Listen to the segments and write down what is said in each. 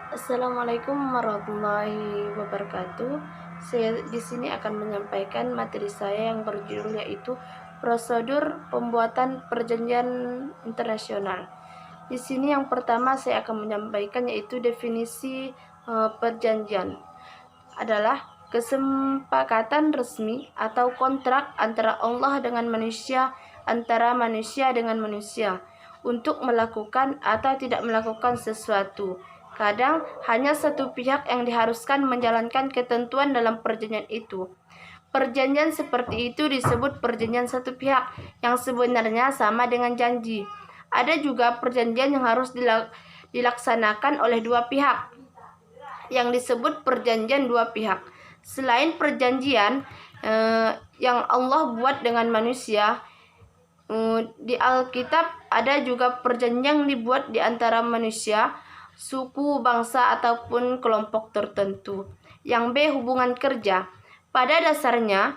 Assalamualaikum warahmatullahi wabarakatuh. Saya di sini akan menyampaikan materi saya yang berjudul yaitu prosedur pembuatan perjanjian internasional. Di sini yang pertama saya akan menyampaikan yaitu definisi perjanjian adalah kesepakatan resmi atau kontrak antara Allah dengan manusia, antara manusia dengan manusia untuk melakukan atau tidak melakukan sesuatu. Kadang hanya satu pihak yang diharuskan menjalankan ketentuan dalam perjanjian itu. Perjanjian seperti itu disebut perjanjian satu pihak, yang sebenarnya sama dengan janji. Ada juga perjanjian yang harus dilaksanakan oleh dua pihak, yang disebut perjanjian dua pihak. Selain perjanjian yang Allah buat dengan manusia, di Alkitab ada juga perjanjian yang dibuat di antara manusia, suku, bangsa, ataupun kelompok tertentu. Yang B, hubungan kerja. Pada dasarnya,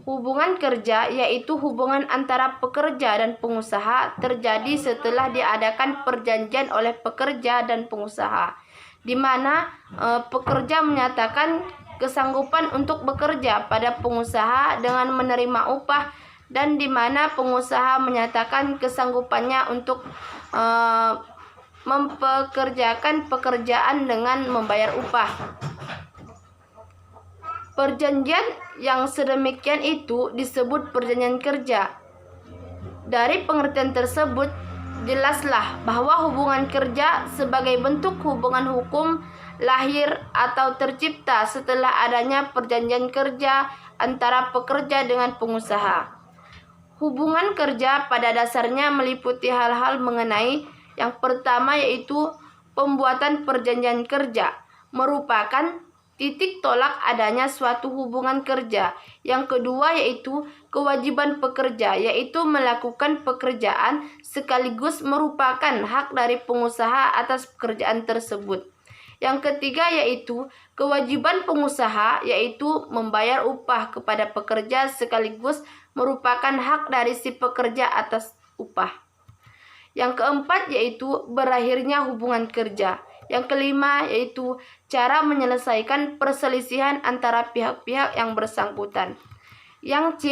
hubungan kerja yaitu hubungan antara pekerja dan pengusaha terjadi setelah diadakan perjanjian oleh pekerja dan pengusaha, di mana pekerja menyatakan kesanggupan untuk bekerja pada pengusaha dengan menerima upah, dan di mana pengusaha menyatakan kesanggupannya untuk mempekerjakan pekerjaan dengan membayar upah. Perjanjian yang sedemikian itu disebut perjanjian kerja. Dari pengertian tersebut, jelaslah bahwa hubungan kerja sebagai bentuk hubungan hukum lahir atau tercipta setelah adanya perjanjian kerja antara pekerja dengan pengusaha. Hubungan kerja pada dasarnya meliputi hal-hal mengenai yang pertama yaitu pembuatan perjanjian kerja merupakan titik tolak adanya suatu hubungan kerja. Yang kedua yaitu kewajiban pekerja, yaitu melakukan pekerjaan sekaligus merupakan hak dari pengusaha atas pekerjaan tersebut. Yang ketiga yaitu kewajiban pengusaha, yaitu membayar upah kepada pekerja sekaligus merupakan hak dari si pekerja atas upah. Yang keempat yaitu berakhirnya hubungan kerja. Yang kelima yaitu cara menyelesaikan perselisihan antara pihak-pihak yang bersangkutan. Yang C,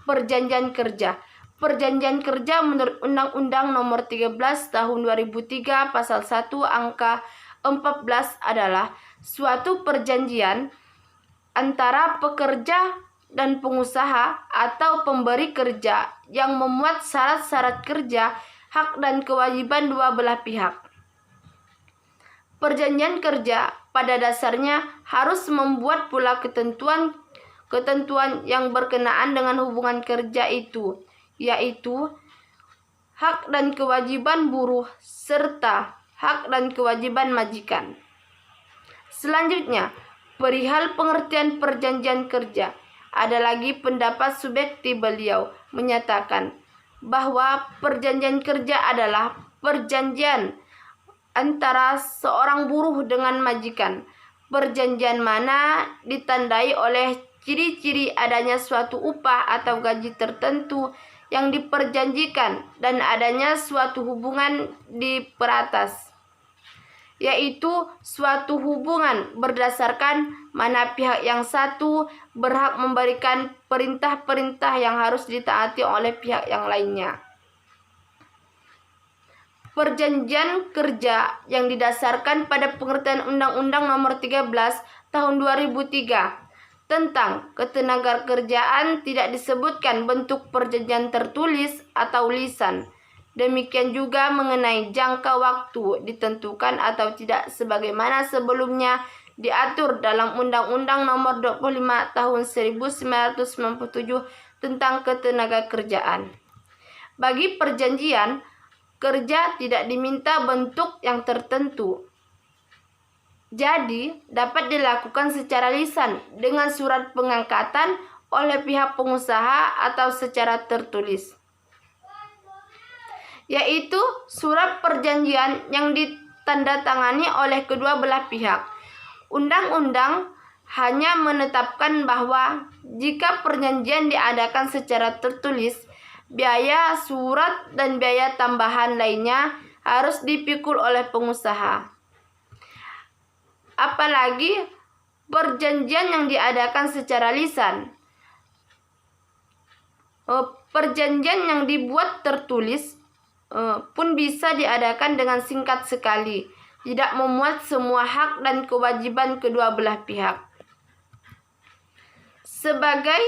perjanjian kerja. Perjanjian kerja menurut Undang-Undang Nomor 13 Tahun 2003 Pasal 1 Angka 14 adalah suatu perjanjian antara pekerja dan pengusaha atau pemberi kerja yang memuat syarat-syarat kerja, hak dan kewajiban dua belah pihak. Perjanjian kerja pada dasarnya harus membuat pula ketentuan yang berkenaan dengan hubungan kerja itu, yaitu hak dan kewajiban buruh serta hak dan kewajiban majikan. Selanjutnya, perihal pengertian perjanjian kerja, ada lagi pendapat subjektif beliau menyatakan bahwa perjanjian kerja adalah perjanjian antara seorang buruh dengan majikan. Perjanjian mana ditandai oleh ciri-ciri adanya suatu upah atau gaji tertentu yang diperjanjikan dan adanya suatu hubungan di peratas, yaitu suatu hubungan berdasarkan mana pihak yang satu berhak memberikan perintah-perintah yang harus ditaati oleh pihak yang lainnya. Perjanjian kerja yang didasarkan pada pengertian Undang-Undang Nomor 13 Tahun 2003 tentang ketenagakerjaan tidak disebutkan bentuk perjanjian tertulis atau lisan. Demikian juga mengenai jangka waktu ditentukan atau tidak sebagaimana sebelumnya diatur dalam Undang-Undang Nomor 25 Tahun 1997 tentang ketenagakerjaan. Bagi perjanjian kerja tidak diminta bentuk yang tertentu, jadi dapat dilakukan secara lisan dengan surat pengangkatan oleh pihak pengusaha atau secara tertulis, yaitu surat perjanjian yang ditandatangani oleh kedua belah pihak. Undang-undang hanya menetapkan bahwa jika perjanjian diadakan secara tertulis, biaya surat dan biaya tambahan lainnya harus dipikul oleh pengusaha. apalagi perjanjian yang diadakan secara lisan. Perjanjian yang dibuat tertulis pun bisa diadakan dengan singkat sekali, tidak memuat semua hak dan kewajiban kedua belah pihak. Sebagai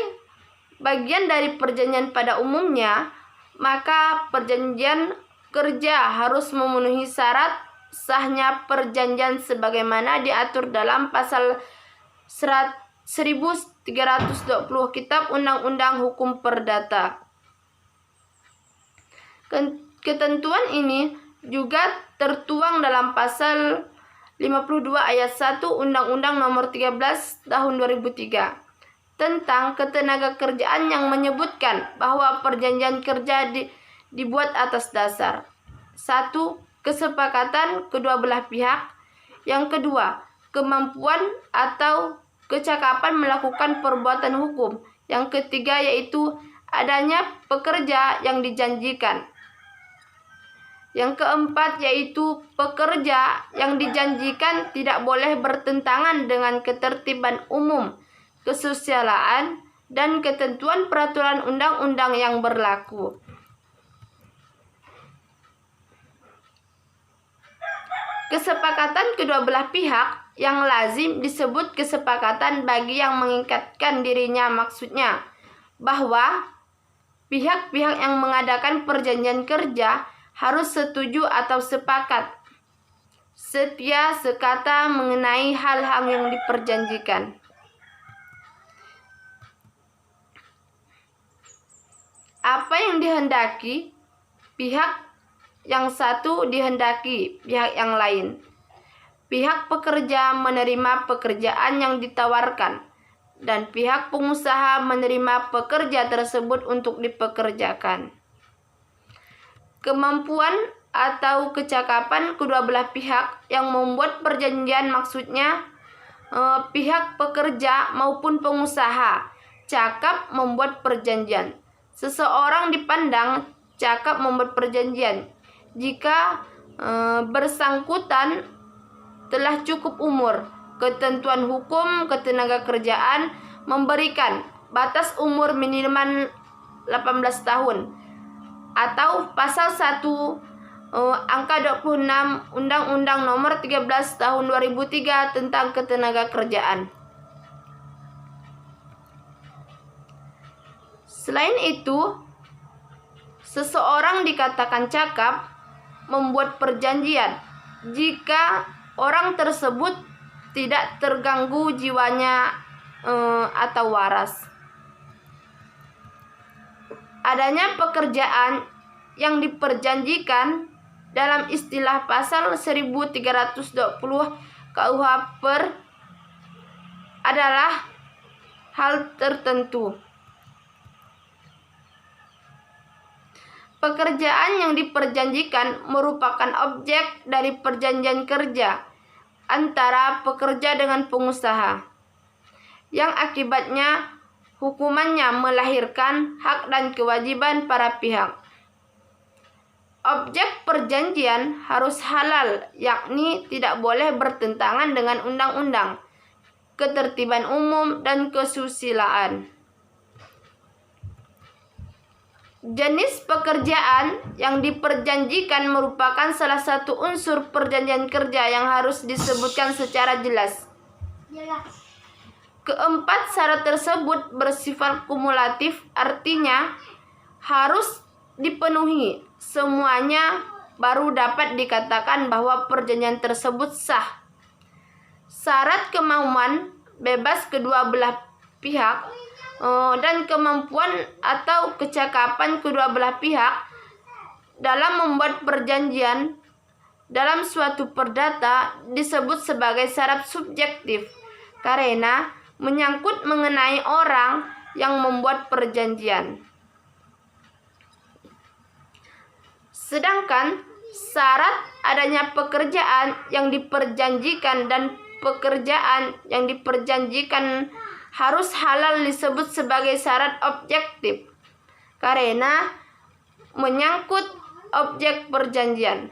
bagian dari perjanjian pada umumnya, maka perjanjian kerja harus memenuhi syarat sahnya perjanjian sebagaimana diatur dalam pasal 1320 Kitab Undang-Undang Hukum Perdata. Ketentuan ini juga tertuang dalam pasal 52 ayat 1 Undang-Undang Nomor 13 Tahun 2003 tentang ketenagakerjaan yang menyebutkan bahwa perjanjian kerja dibuat atas dasar 1. Kesepakatan kedua belah pihak. Yang kedua, kemampuan atau kecakapan melakukan perbuatan hukum. Yang ketiga yaitu adanya pekerja yang dijanjikan. Yang keempat yaitu pekerja yang dijanjikan tidak boleh bertentangan dengan ketertiban umum, kesusilaan, dan ketentuan peraturan undang-undang yang berlaku. Kesepakatan kedua belah pihak yang lazim disebut kesepakatan bagi yang mengikatkan dirinya, maksudnya bahwa pihak-pihak yang mengadakan perjanjian kerja harus setuju atau sepakat, setia sekata mengenai hal-hal yang diperjanjikan. Apa yang dihendaki pihak yang satu dihendaki pihak yang lain. Pihak pekerja menerima pekerjaan yang ditawarkan, dan pihak pengusaha menerima pekerja tersebut untuk dipekerjakan. Kemampuan atau kecakapan kedua belah pihak yang membuat perjanjian, maksudnya pihak pekerja maupun pengusaha cakap membuat perjanjian. Seseorang dipandang cakap membuat perjanjian jika bersangkutan telah cukup umur. Ketentuan hukum ketenagakerjaan memberikan batas umur minimal 18 tahun atau pasal 1 angka 26 Undang-Undang Nomor 13 Tahun 2003 tentang ketenagakerjaan. Selain itu, seseorang dikatakan cakap membuat perjanjian jika orang tersebut tidak terganggu jiwanya atau waras. Adanya pekerjaan yang diperjanjikan dalam istilah pasal 1320 KUH adalah hal tertentu. Pekerjaan yang diperjanjikan merupakan objek dari perjanjian kerja antara pekerja dengan pengusaha, yang akibatnya hukumannya melahirkan hak dan kewajiban para pihak. Objek perjanjian harus halal, yakni tidak boleh bertentangan dengan undang-undang, ketertiban umum, dan kesusilaan. Jenis pekerjaan yang diperjanjikan merupakan salah satu unsur perjanjian kerja yang harus disebutkan secara jelas. Keempat syarat tersebut bersifat kumulatif, artinya harus dipenuhi semuanya baru dapat dikatakan bahwa perjanjian tersebut sah. Syarat kemauan bebas kedua belah pihak dan kemampuan atau kecakapan kedua belah pihak dalam membuat perjanjian dalam suatu perdata disebut sebagai syarat subjektif karena menyangkut mengenai orang yang membuat perjanjian. Sedangkan syarat adanya pekerjaan yang diperjanjikan dan pekerjaan yang diperjanjikan harus halal disebut sebagai syarat objektif karena menyangkut objek perjanjian.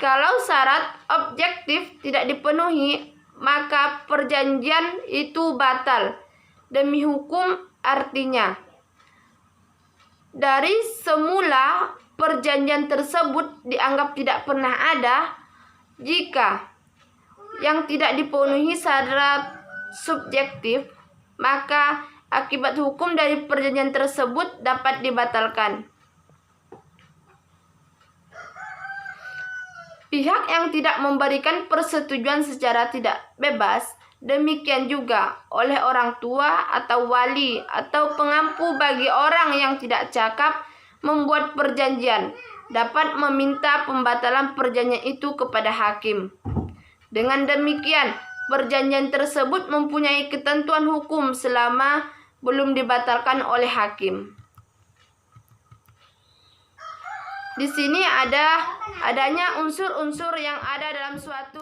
Kalau syarat objektif tidak dipenuhi, maka perjanjian itu batal. Demi hukum artinya, dari semula perjanjian tersebut dianggap tidak pernah ada jika yang tidak dipenuhi syarat subjektif, maka akibat hukum dari perjanjian tersebut dapat dibatalkan. Pihak yang tidak memberikan persetujuan secara tidak bebas, demikian juga oleh orang tua atau wali atau pengampu bagi orang yang tidak cakap membuat perjanjian, dapat meminta pembatalan perjanjian itu kepada hakim. Dengan demikian, perjanjian tersebut mempunyai ketentuan hukum selama belum dibatalkan oleh hakim. Di sini adanya unsur-unsur yang ada dalam suatu